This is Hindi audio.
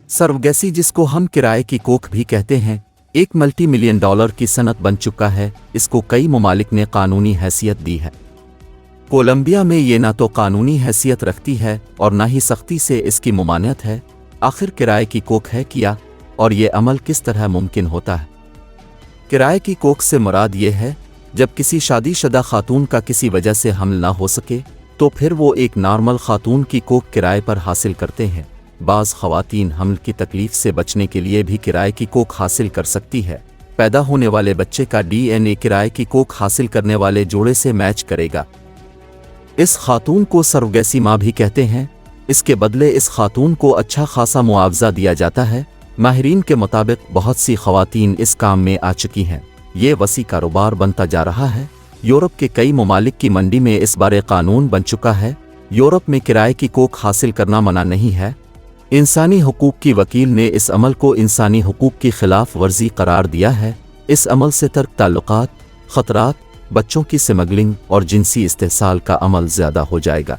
सर्वगैसी, जिसको हम किराए की कोख भी कहते हैं, एक मल्टी मिलियन डॉलर की सनत बन चुका है। इसको कई ममालिक ने कानूनी हैसियत दी है। कोलंबिया में ये ना तो कानूनी हैसियत रखती है और ना ही सख्ती से इसकी ममानियत है। आखिर किराए की कोख है क्या, और ये अमल किस तरह मुमकिन होता है? किराए की कोख से मुराद ये है जब किसी शादीशुदा खातून का किसी वजह से हमल ना हो सके तो फिर वो एक नॉर्मल खातून की कोख किराए पर हासिल करते हैं। बाज़ ख़वातीन हमल की तकलीफ से बचने के लिए भी किराए की कोख हासिल कर सकती है। पैदा होने वाले बच्चे का DNA किराए की कोख हासिल करने वाले जोड़े से मैच करेगा। इस खातून को सर्वगैसी माँ भी कहते हैं। इसके बदले इस खातून को अच्छा खासा मुआवजा दिया जाता है। माहिरीन के मुताबिक बहुत सी ख़वातीन इस काम में आ चुकी हैं। ये वसी कारोबार बनता जा रहा है। यूरोप के कई ममालिक की मंडी में इस बारे कानून बन चुका है। यूरोप में किराए की कोख हासिल करना मना नहीं है। इंसानी हुकूक की वकील ने इस अमल को इंसानी हुकूक की खिलाफ वर्जी करार दिया है। इस अमल से तर्क ताल्लुकात, ख़तरात, बच्चों की स्मगलिंग और जिनसी इस्तेहसाल का अमल ज़्यादा हो जाएगा।